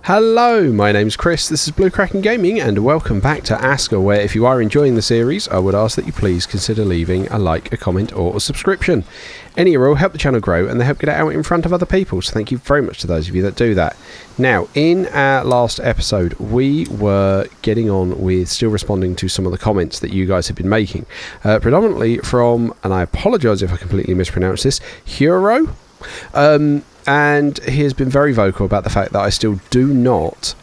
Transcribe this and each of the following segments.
Hello, my name's Chris, this is Blue Kraken Gaming, and welcome back to Aska, where if you are enjoying the series, I would ask that you please consider leaving a like, a comment, or a subscription. Any will help the channel grow, and they help get it out in front of other people, so thank you very much to those of you that do that. Now, in our last episode, we were getting on with still responding to some of the comments that you guys have been making, predominantly from, and I apologise if I completely mispronounced this, Hero. And he has been very vocal about the fact that I still do not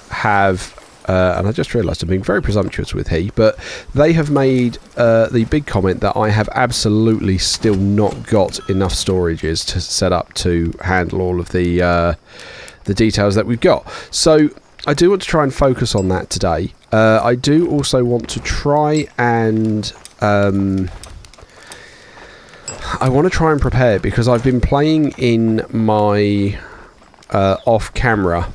have, and I just realised I'm being very presumptuous with he, but they have made the big comment that I have absolutely still not got enough storages to set up to handle all of the details that we've got. So I do want to try and focus on that today. I do also want to try and I want to try and prepare, because I've been playing in my off-camera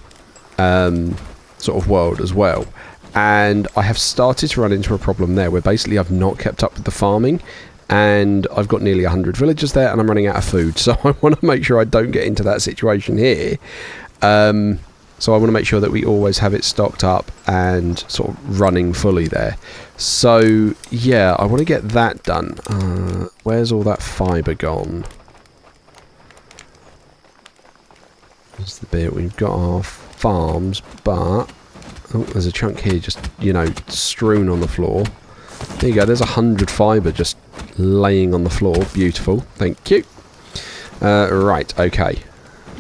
sort of world as well, and I have started to run into a problem there where basically I've not kept up with the farming, and I've got nearly 100 villagers there and I'm running out of food, so I want to make sure I don't get into that situation here. So I want to make sure that we always have it stocked up and sort of running fully there. So yeah, I want to get that done. Where's all that fibre gone? That's the bit. We've got our farms, but oh, there's a chunk here just, you know, strewn on the floor. There you go, there's 100 fibre just laying on the floor. Beautiful, thank you. Right, okay.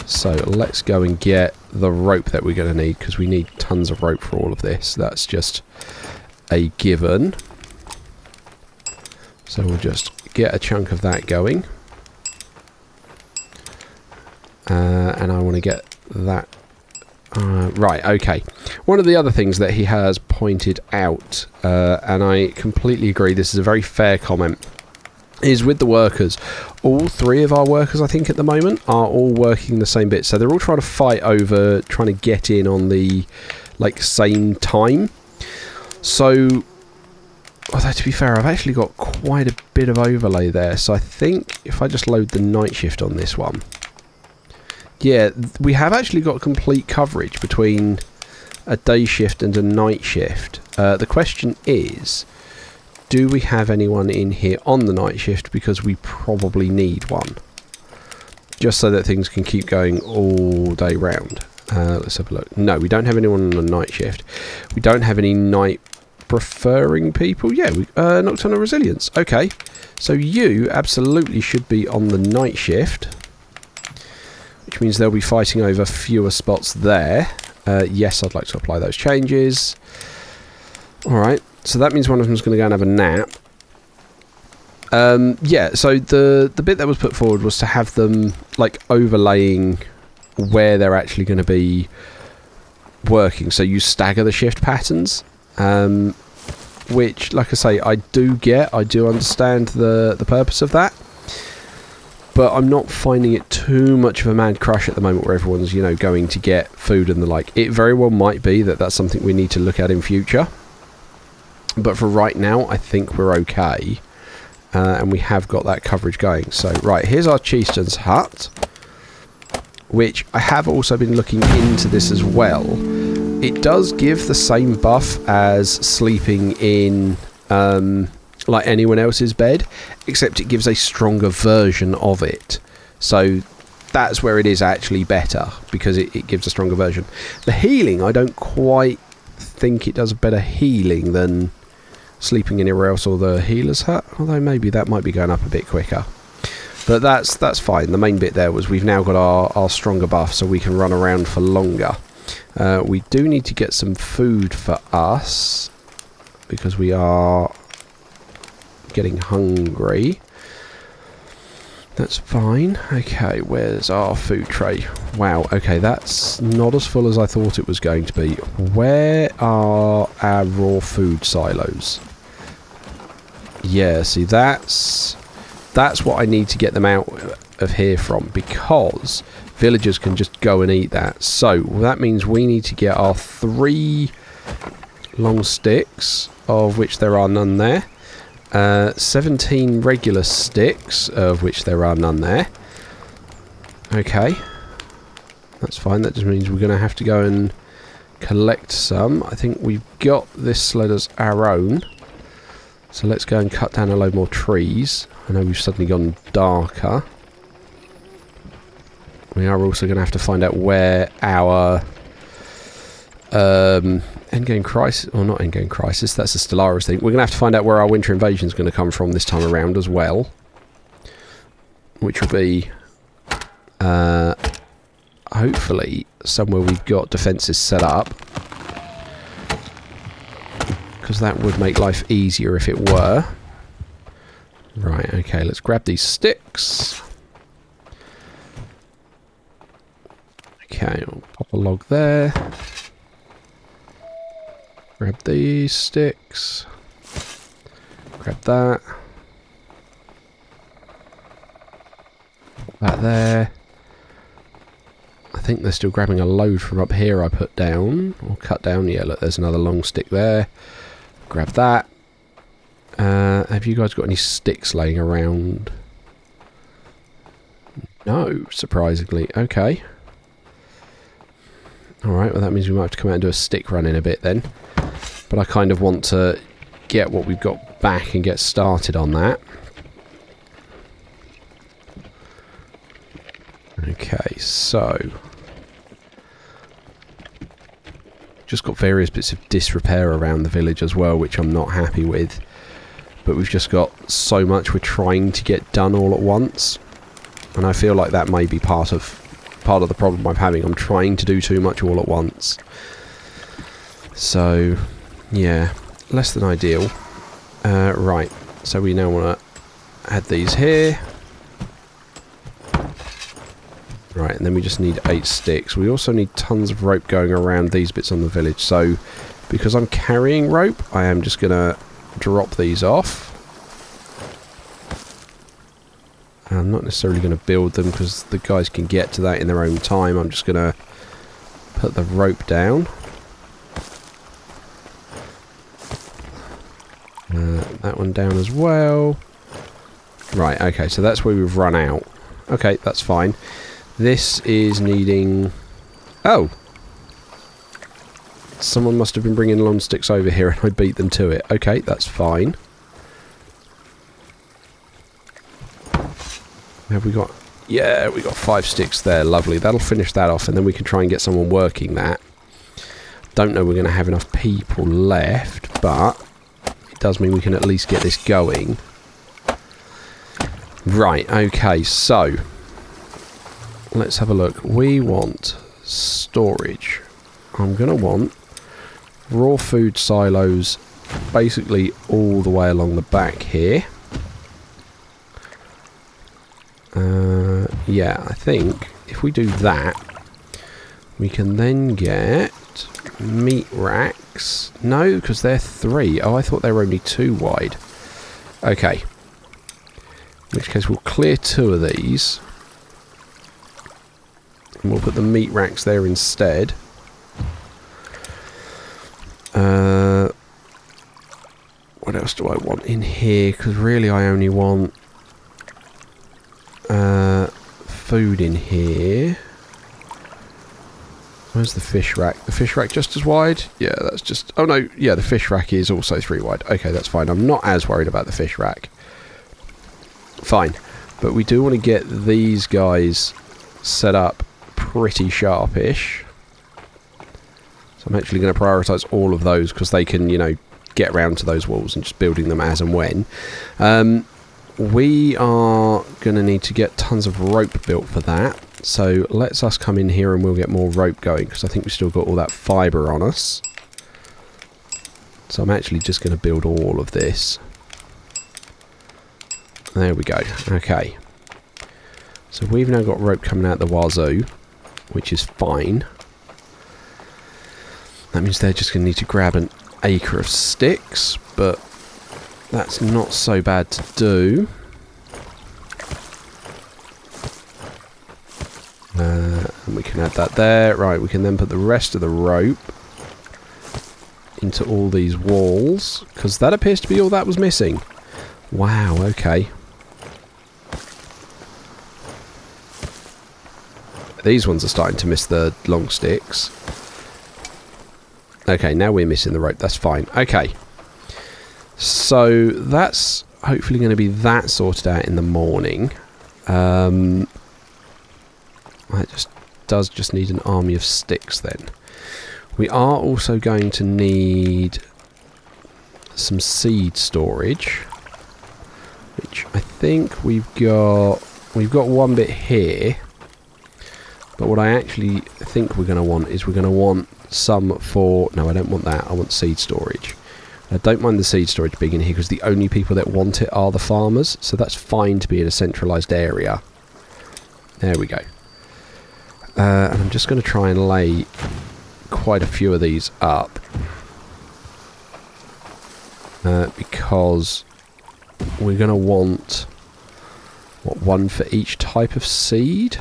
So let's go and get the rope that we're going to need, because we need tons of rope for all of this. That's just a given. So we'll just get a chunk of that going. And I want to get that... right, okay. One of the other things that he has pointed out, and I completely agree, this is a very fair comment, is with the workers. All three of our workers, I think, at the moment are all working the same bit, so they're all trying to fight over trying to get in on the same time. So although to be fair, I've actually got quite a bit of overlay there, so I think if I just load the night shift on this one, yeah, we have actually got complete coverage between a day shift and a night shift. The question is, do we have anyone in here on the night shift, because we probably need one, just so that things can keep going all day round. Let's have a look. No, we don't have anyone on the night shift. We don't have any night preferring people. Yeah, nocturnal resilience. Okay, so you absolutely should be on the night shift, which means they'll be fighting over fewer spots there. Yes, I'd like to apply those changes. Alright, so that means one of them's going to go and have a nap. Yeah, so the bit that was put forward was to have them overlaying where they're actually going to be working, so you stagger the shift patterns, which, like I say, I do understand the purpose of that, but I'm not finding it too much of a mad crush at the moment where everyone's, you know, going to get food and the like. It very well might be that that's something we need to look at in future, but for right now I think we're okay, and we have got that coverage going. So right, here's our chieftain's hut, which I have also been looking into this as well. It does give the same buff as sleeping in like anyone else's bed, except it gives a stronger version of it. So that's where it is actually better, because it gives a stronger version. The healing, I don't quite think it does better healing than sleeping anywhere else or the healer's hut, although maybe that might be going up a bit quicker. But that's fine. The main bit there was we've now got our stronger buff, so we can run around for longer. We do need to get some food for us, because we are getting hungry. That's fine. Okay, where's our food tray? Wow, okay, that's not as full as I thought it was going to be. Where are our raw food silos? Yeah, see, that's what I need to get them out of here from, because villagers can just go and eat that. So that means we need to get our 3 long sticks, of which there are none there. 17 regular sticks, of which there are none there. Okay. That's fine. That just means we're going to have to go and collect some. I think we've got this sled as our own. So let's go and cut down a load more trees. I know we've suddenly gone darker. We are also going to have to find out where our endgame crisis, or not endgame crisis, that's a Stellaris thing. We're going to have to find out where our winter invasion is going to come from this time around as well. Which will be hopefully somewhere we've got defences set up. Because that would make life easier if it were. Right, okay, let's grab these sticks. Okay, I'll pop a log there. Grab these sticks. Grab that. Put that there. I think they're still grabbing a load from up here I put down. Or cut down. Yeah, look, there's another long stick there. Grab that. Have you guys got any sticks laying around? No, surprisingly. Okay. Alright, well that means we might have to come out and do a stick run in a bit then. But I kind of want to get what we've got back and get started on that. Okay, so... just got various bits of disrepair around the village as well, which I'm not happy with. But we've just got so much we're trying to get done all at once. And I feel like that may be part of the problem I'm having. I'm trying to do too much all at once. So, yeah, less than ideal. Right, so we now want to add these here. Right, and then we just need 8 sticks. We also need tons of rope going around these bits on the village. So, because I'm carrying rope, I am just going to drop these off. I'm not necessarily going to build them because the guys can get to that in their own time. I'm just going to put the rope down. That one down as well. Right, okay, so that's where we've run out. Okay, that's fine. This is needing... oh! Someone must have been bringing long sticks over here and I beat them to it. Okay, that's fine. Have we got... yeah, we got 5 sticks there. Lovely. That'll finish that off and then we can try and get someone working that. Don't know we're going to have enough people left, but it does mean we can at least get this going. Right, okay, so... let's have a look. We want storage. I'm going to want raw food silos basically all the way along the back here. Yeah, I think if we do that, we can then get meat racks. No, because they're 3. Oh, I thought they were only 2 wide. Okay. In which case we'll clear 2 of these. And we'll put the meat racks there instead. What else do I want in here? Because really I only want food in here. Where's the fish rack? The fish rack just as wide? Yeah, that's just... oh no, yeah, the fish rack is also 3 wide. Okay, that's fine. I'm not as worried about the fish rack. Fine. But we do want to get these guys set up pretty sharpish. So I'm actually going to prioritise all of those because they can, you know, get around to those walls and just building them as and when. We are going to need to get tons of rope built for that. So let's us come in here and we'll get more rope going because I think we've still got all that fibre on us. So I'm actually just going to build all of this. There we go. Okay. So we've now got rope coming out the wazoo, which is fine. That means they're just going to need to grab an acre of sticks, but that's not so bad to do. And we can add that there. Right, we can then put the rest of the rope into all these walls, because that appears to be all that was missing. Wow, okay. these ones are starting to miss the long sticks. Okay, now we're missing the rope. That's fine. Okay. So that's hopefully going to be that sorted out in the morning. It does just need an army of sticks then. We are also going to need some seed storage, which I think we've got one bit here, but what I actually think we're going to want is we're going to want some for... No, I don't want that. I want seed storage. I don't mind the seed storage being in here because the only people that want it are the farmers, so that's fine to be in a centralised area. There we go. And I'm just going to try and lay quite a few of these up. Because we're going to want, what, one for each type of seed?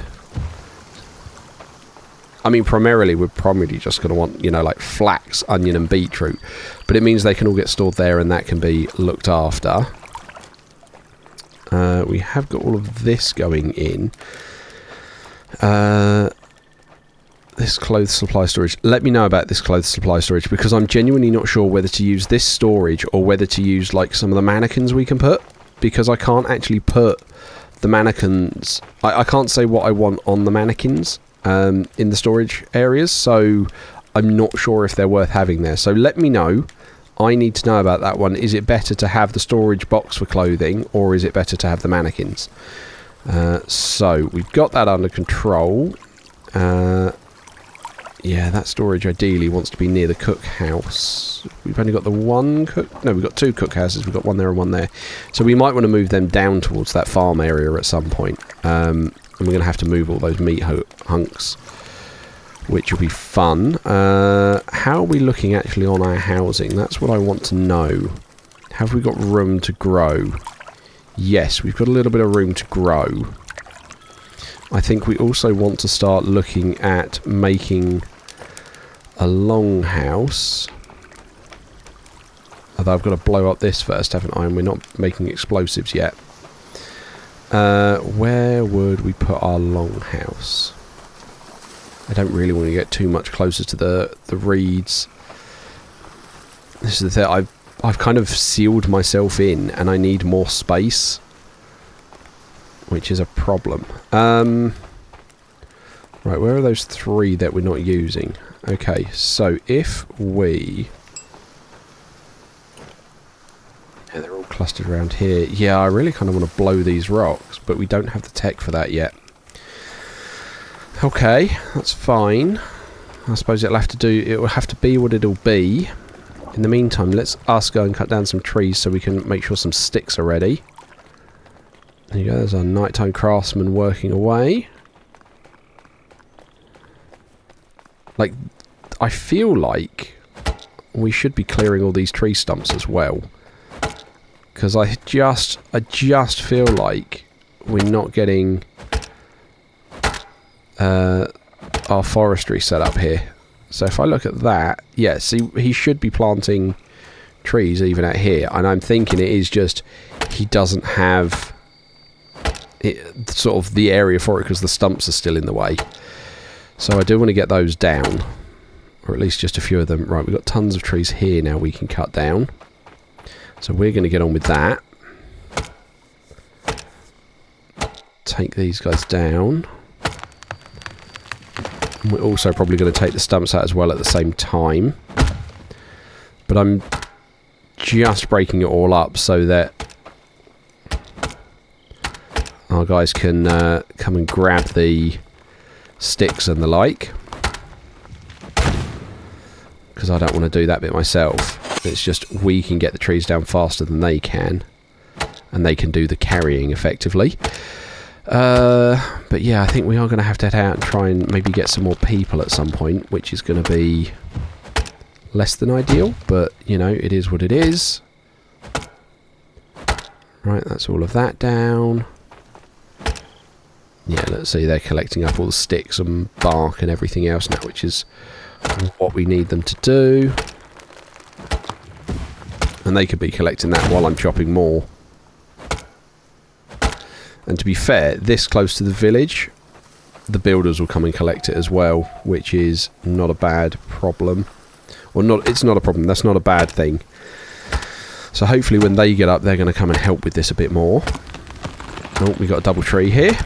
I mean, primarily, we're probably just going to want, you know, like flax, onion and beetroot. But it means they can all get stored there and that can be looked after. We have got all of this going in. This clothes supply storage. Let me know about this clothes supply storage because I'm genuinely not sure whether to use this storage or whether to use like some of the mannequins we can put, because I can't actually put the mannequins. I can't say what I want on the mannequins in the storage areas, so I'm not sure if they're worth having there. So let me know. I need to know about that one. Is it better to have the storage box for clothing or is it better to have the mannequins? So we've got that under control. Yeah, that storage ideally wants to be near the cookhouse. We've only got the one cook... No, we've got two cookhouses. We've got one there and one there. So we might want to move them down towards that farm area at some point. And we're going to have to move all those meat hunks, which will be fun. How are we looking actually on our housing? That's what I want to know. Have we got room to grow? Yes, we've got a little bit of room to grow. I think we also want to start looking at making a longhouse. Although I've got to blow up this first, haven't I? And we're not making explosives yet. Where would we put our longhouse? I don't really want to get too much closer to the reeds. This is the thing. I've kind of sealed myself in, and I need more space, which is a problem. Right, where are those three that we're not using? Okay, so if we... Yeah, they're all clustered around here. Yeah, I really kind of want to blow these rocks, but we don't have the tech for that yet. Okay, that's fine. I suppose it will have to be what it'll be. In the meantime, let's go and cut down some trees so we can make sure some sticks are ready. There you go, there's our nighttime craftsman working away. Like, I feel like we should be clearing all these tree stumps as well. Because I just feel like we're not getting our forestry set up here. So if I look at that, yeah, see, he should be planting trees even out here. And I'm thinking it is just he doesn't have sort of the area for it because the stumps are still in the way. So I do want to get those down, or at least just a few of them. Right, we've got tons of trees here now we can cut down, so we're going to get on with that. Take these guys down, and we're also probably going to take the stumps out as well at the same time, but I'm just breaking it all up so that our guys can come and grab the sticks and the like, because I don't want to do that bit myself. It's just we can get the trees down faster than they can, and they can do the carrying effectively. But yeah, I think we are going to have to head out and try and maybe get some more people at some point, which is going to be less than ideal, but you know, it is what it is. Right, that's all of that down. Yeah, let's see, they're collecting up all the sticks and bark and everything else now, which is what we need them to do. And they could be collecting that while I'm chopping more. And to be fair, this close to the village, the builders will come and collect it as well, which is not a bad problem. Or not, it's not a problem, that's not a bad thing. So hopefully when they get up, they're going to come and help with this a bit more. Oh, we got a double tree here.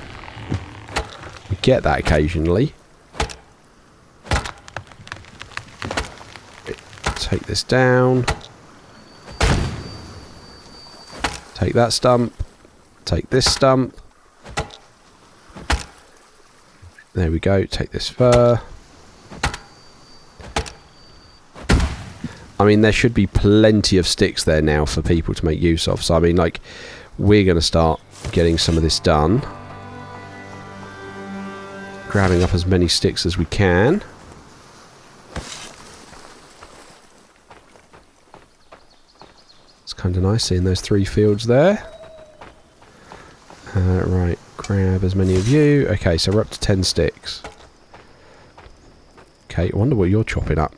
We get that occasionally. Take this down. Take that stump. Take this stump. There we go. Take this fur. I mean, there should be plenty of sticks there now for people to make use of. So, I mean, like, we're going to start getting some of this done. Grabbing up as many sticks as we can. It's kind of nice seeing those 3 fields there. Right, grab as many of you. Okay, so we're up to 10 sticks. Okay, I wonder what you're chopping up.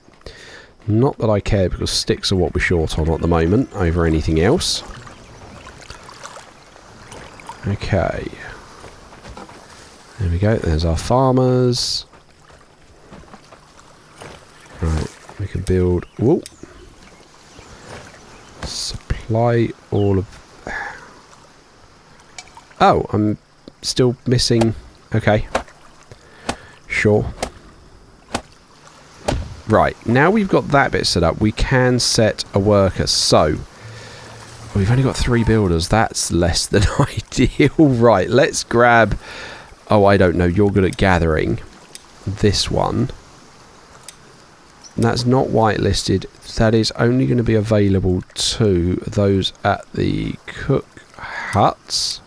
Not that I care, because sticks are what we're short on at the moment over anything else. Okay. There we go, there's our farmers. Right, we can build... Whoa! Supply all of... Oh, I'm still missing... Okay. Sure. Right, now we've got that bit set up, we can set a worker. So, we've only got 3 builders. That's less than ideal. Right, let's grab... Oh, I don't know. You're good at gathering. This one. That's not whitelisted. That is only going to be available to those at the cook huts.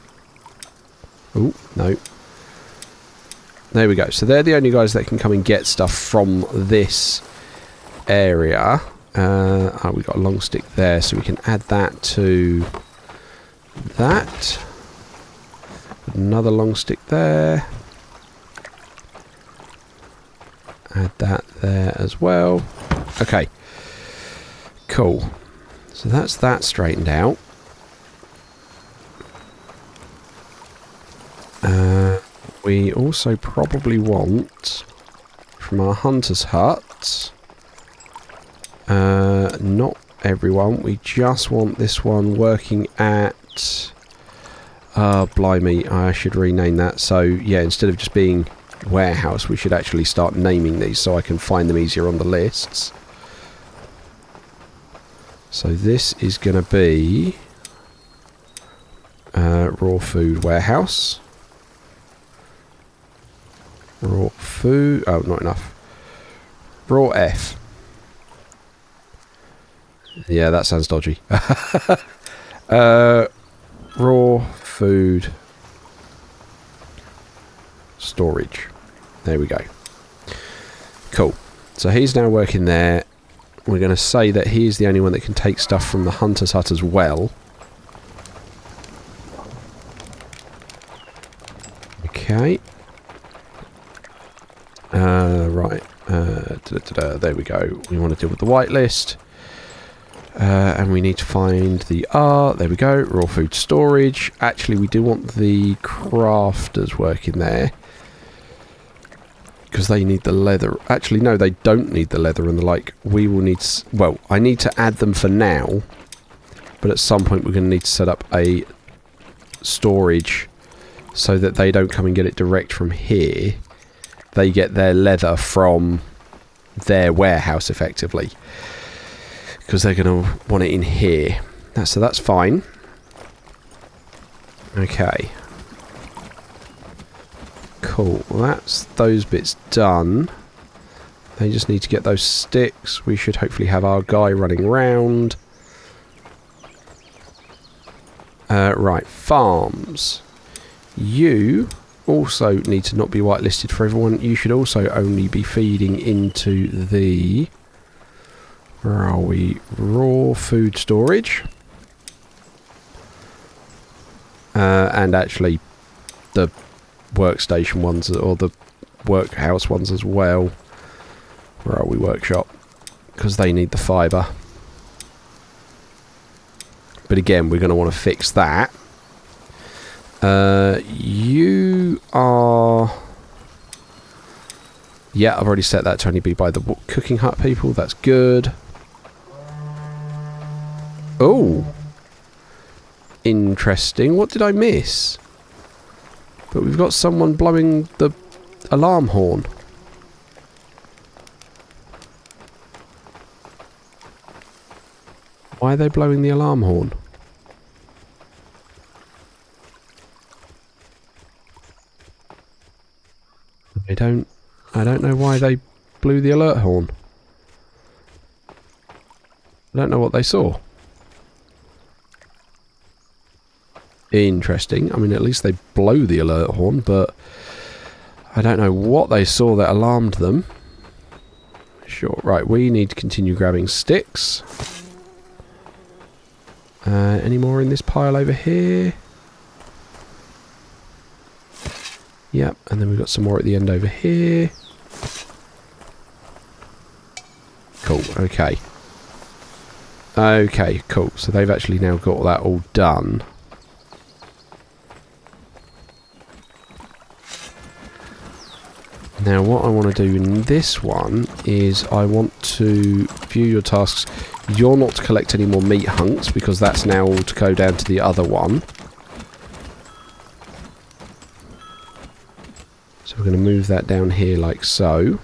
Oh, no. There we go. So they're the only guys that can come and get stuff from this area. Oh, we've got a long stick there, so we can add that to that. Another long stick there. Add that there as well. Okay. Cool. So that's that straightened out. We also probably want from our hunter's hut. Not everyone. We just want this one working at... blimey, I should rename that. So, yeah, instead of just being warehouse, we should actually start naming these so I can find them easier on the lists. So this is going to be raw food warehouse. Raw food... Oh, not enough. Raw F. Yeah, that sounds dodgy. Raw food storage. There we go. Cool. So he's now working there. We're going to say that he's the only one that can take stuff from the hunter's hut as well. Okay. Right. There we go. We want to deal with the whitelist. And we need to find the R. There we go. Raw food storage. Actually, we do want the crafters working there. Because they need the leather. Actually, no, they don't need the leather and the like. We will need... Well, I need to add them for now. But at some point, we're going to need to set up a storage so that they don't come and get it direct from here. They get their leather from their warehouse, effectively. Because they're going to want it in here. So that's fine. Okay. Cool. Well, that's those bits done. They just need to get those sticks. We should hopefully have our guy running around. Right. Farms. You also need to not be whitelisted for everyone. You should also only be feeding into the... Where are we? Raw food storage. And actually the workstation ones, or the workhouse ones as well. Where are we? Workshop. Because they need the fibre. But again, we're going to want to fix that. You are... Yeah, I've already set that to only be by the cooking hut people. That's good. Oh. Interesting. What did I miss? But we've got someone blowing the alarm horn. Why are they blowing the alarm horn? I don't know why they blew the alert horn. I don't know what they saw. Interesting. I mean, at least they blow the alert horn, but I don't know what they saw that alarmed them. Sure. Right, we need to continue grabbing sticks. Any more in this pile over here? Yep, and then we've got some more at the end over here. Cool, okay. Okay, cool. So they've actually now got that all done. Now what I want to do in this one is I want to view your tasks. You're not to collect any more meat hunks because that's now all to go down to the other one. So we're going to move that down here like so.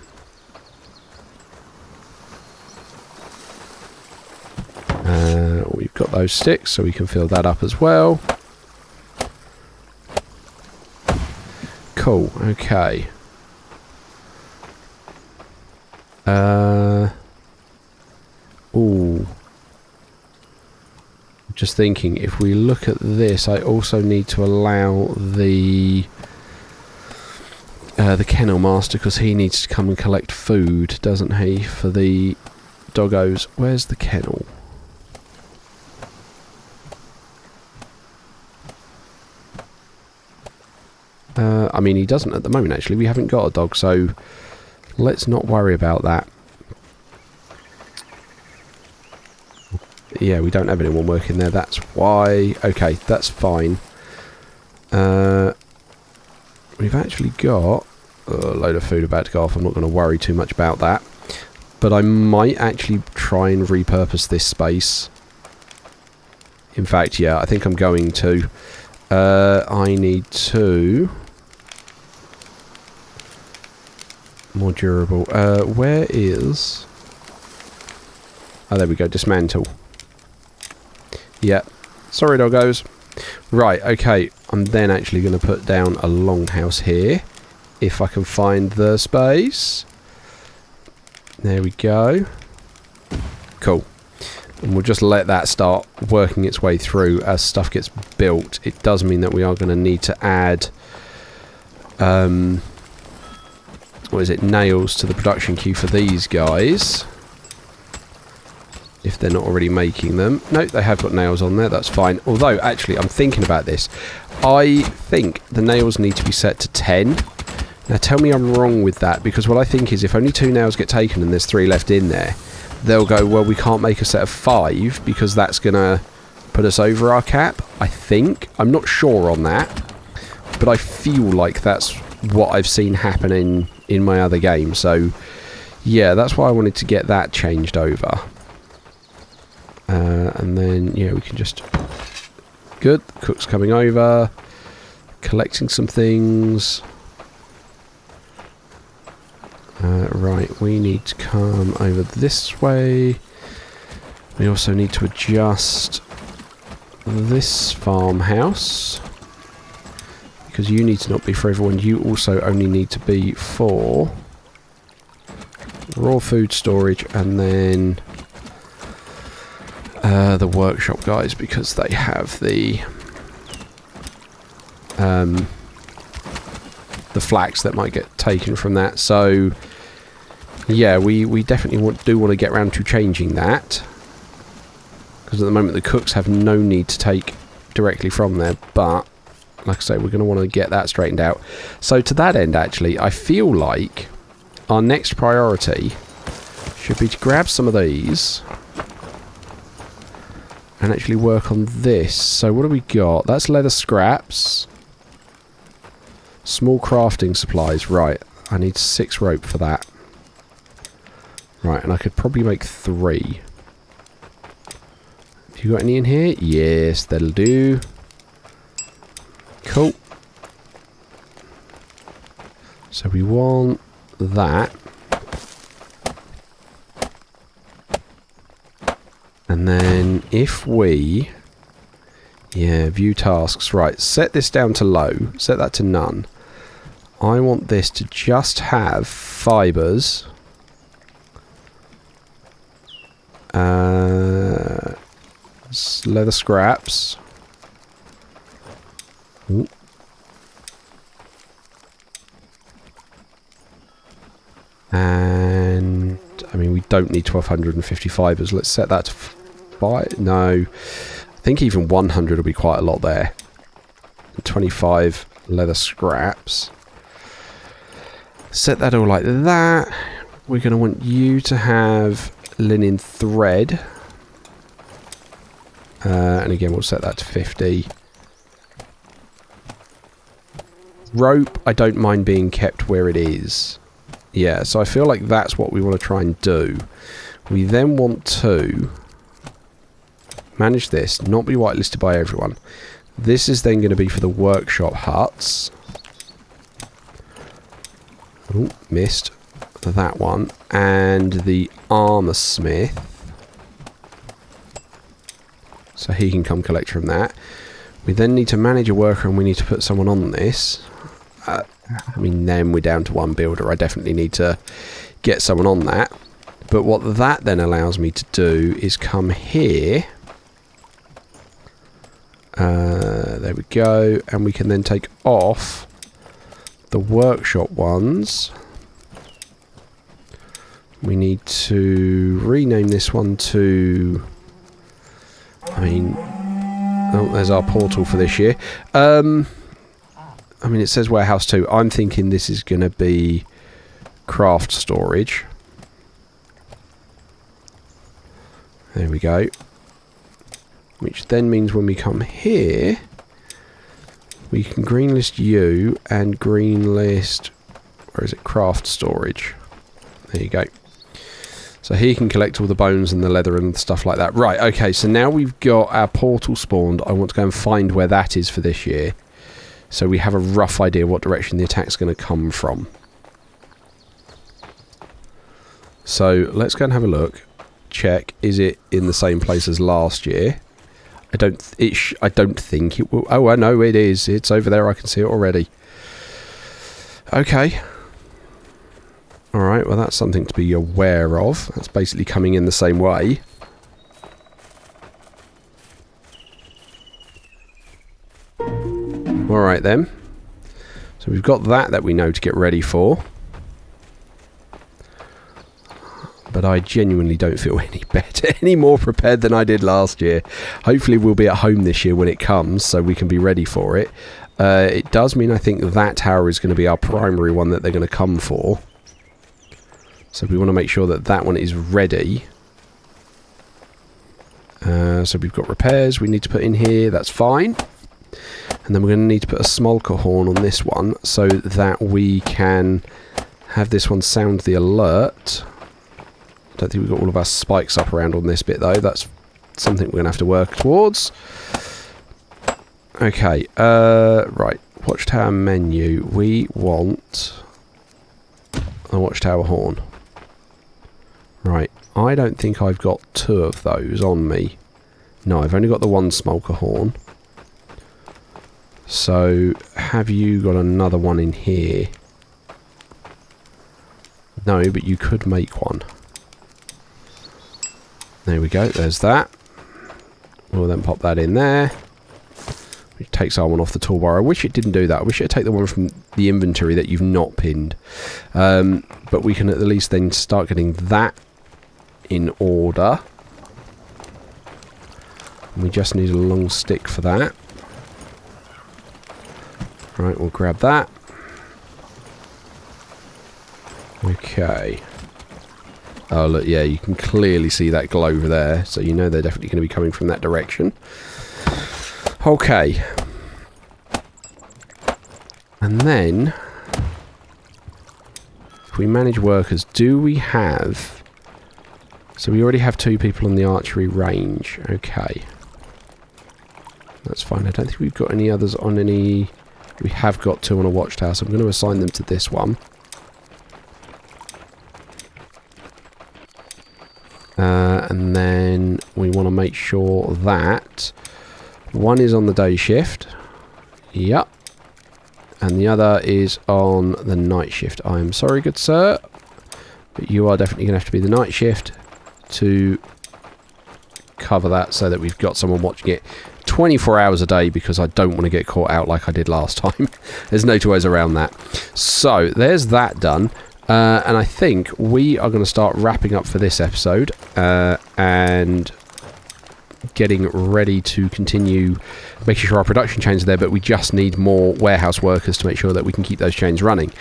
We've got those sticks so we can fill that up as well. Cool, okay. Ooh. Just thinking, if we look at this, I also need to allow the kennel master, because he needs to come and collect food, doesn't he, for the doggos. Where's the kennel? I mean, he doesn't at the moment, actually. We haven't got a dog, so let's not worry about that. Yeah, we don't have anyone working there, that's why. Okay, that's fine. We've actually got a load of food about to go off. I'm not going to worry too much about that. But I might actually try and repurpose this space. In fact, yeah, I think I'm going to. I need to... More durable. Where is... Oh, there we go. Dismantle. Yeah. Sorry, doggos. Right, okay. I'm then actually going to put down a longhouse here. If I can find the space. There we go. Cool. And we'll just let that start working its way through as stuff gets built. It does mean that we are going to need to add... what is it? Nails to the production queue for these guys. If they're not already making them. No, they have got nails on there, that's fine. Although, actually, I'm thinking about this. I think the nails need to be set to 10. Now, tell me I'm wrong with that, because what I think is if only 2 nails get taken and there's 3 left in there, they'll go, well, we can't make a set of 5 because that's going to put us over our cap, I think. I'm not sure on that, but I feel like that's what I've seen happen in my other game. So, yeah, that's why I wanted to get that changed over. And then, yeah, we can just... Good. The cook's coming over. Collecting some things. Right, we need to come over this way. We also need to adjust this farmhouse. Because you need to not be for everyone. You also only need to be for raw food storage and then... the workshop guys, because they have the flax that might get taken from that. So yeah, we definitely do want to get around to changing that, because at the moment the cooks have no need to take directly from there, but like I say, we're going to want to get that straightened out. So to that end, actually, I feel like our next priority should be to grab some of these and actually work on this. So what do we got? That's leather scraps. Small crafting supplies. Right. I need 6 rope for that. Right, and I could probably make 3. Have you got any in here? Yes, that'll do. Cool. So we want that. And then if we... Yeah, view tasks. Right, set this down to low. Set that to none. I want this to just have fibres. Leather scraps. Ooh. And I mean, we don't need 1250 fibres. Let's set that to 5. No, I think even 100 will be quite a lot there. 25 leather scraps. Set that all like that. We're going to want you to have linen thread. And again, we'll set that to 50. Rope, I don't mind being kept where it is. Yeah, so I feel like that's what we want to try and do. We then want to manage this, not be whitelisted by everyone. This is then going to be for the workshop huts. Oh, missed that one. And the armour smith. So he can come collect from that. We then need to manage a worker and we need to put someone on this. I mean, then we're down to 1 builder. I definitely need to get someone on that. But what that then allows me to do is come here. There we go. And we can then take off the workshop ones. We need to rename this one to... I mean... Oh, there's our portal for this year. I mean, it says warehouse 2. I'm thinking this is going to be craft storage. There we go. Which then means when we come here, we can greenlist you and greenlist... Where is it? Craft storage. There you go. So he can collect all the bones and the leather and stuff like that. Right, okay, so now we've got our portal spawned. I want to go and find where that is for this year. So we have a rough idea what direction the attack's going to come from. So let's go and have a look. Check. Is it in the same place as last year? I don't think it will. Oh, I know it is. It's over there. I can see it already. Okay. Alright, well that's something to be aware of. That's basically coming in the same way. Alright then. So we've got that we know to get ready for. But I genuinely don't feel any better, any more prepared than I did last year. Hopefully we'll be at home this year when it comes, so we can be ready for it. It does mean I think that tower is going to be our primary one that they're going to come for. So we want to make sure that that one is ready. So we've got repairs we need to put in here. That's fine. And then we're going to need to put a smolker horn on this one so that we can have this one sound the alert. I don't think we've got all of our spikes up around on this bit though. That's something we're going to have to work towards. Okay. Right. Watchtower menu. We want a watchtower horn. Right, I don't think I've got 2 of those on me. No, I've only got the 1 smolker horn. So, have you got another one in here? No, but you could make one. There we go, there's that. We'll then pop that in there. Which takes our one off the toolbar. I wish it didn't do that. I wish it would take the one from the inventory that you've not pinned. But we can at least then start getting that in order. And we just need a long stick for that. Right, we'll grab that. Okay. Oh look, yeah, you can clearly see that glow over there, so you know they're definitely going to be coming from that direction. Okay. And then we manage workers, do we have... So we already have 2 people on the archery range. Okay. That's fine. I don't think we've got any others on any... We have got 2 on a watchtower, so I'm going to assign them to this one. And then we want to make sure that one is on the day shift. Yep. And the other is on the night shift. I am sorry, good sir, but you are definitely going to have to be the night shift to cover that, so that we've got someone watching it 24 hours a day, because I don't want to get caught out like I did last time. There's no two ways around that. So there's that done, and I think we are going to start wrapping up for this episode and getting ready to continue making sure our production chains are there, but we just need more warehouse workers to make sure that we can keep those chains running.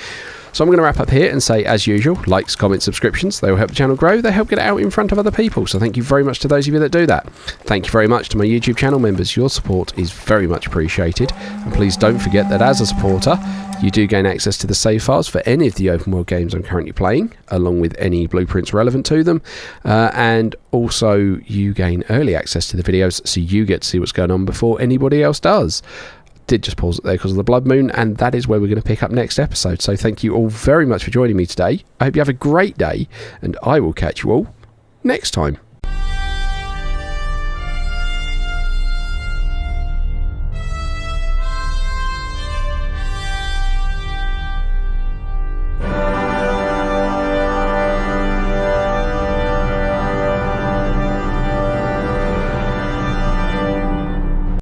So I'm going to wrap up here and say, as usual, likes, comments, subscriptions, they will help the channel grow, they help get it out in front of other people, so thank you very much to those of you that do that. Thank you very much to my YouTube channel members, your support is very much appreciated, and please don't forget that as a supporter, you do gain access to the save files for any of the open world games I'm currently playing, along with any blueprints relevant to them, and also you gain early access to the videos, so you get to see what's going on before anybody else does. Did just pause it there because of the blood moon, and that is where we're going to pick up next episode. So thank you all very much for joining me today. I hope you have a great day, and I will catch you all next time.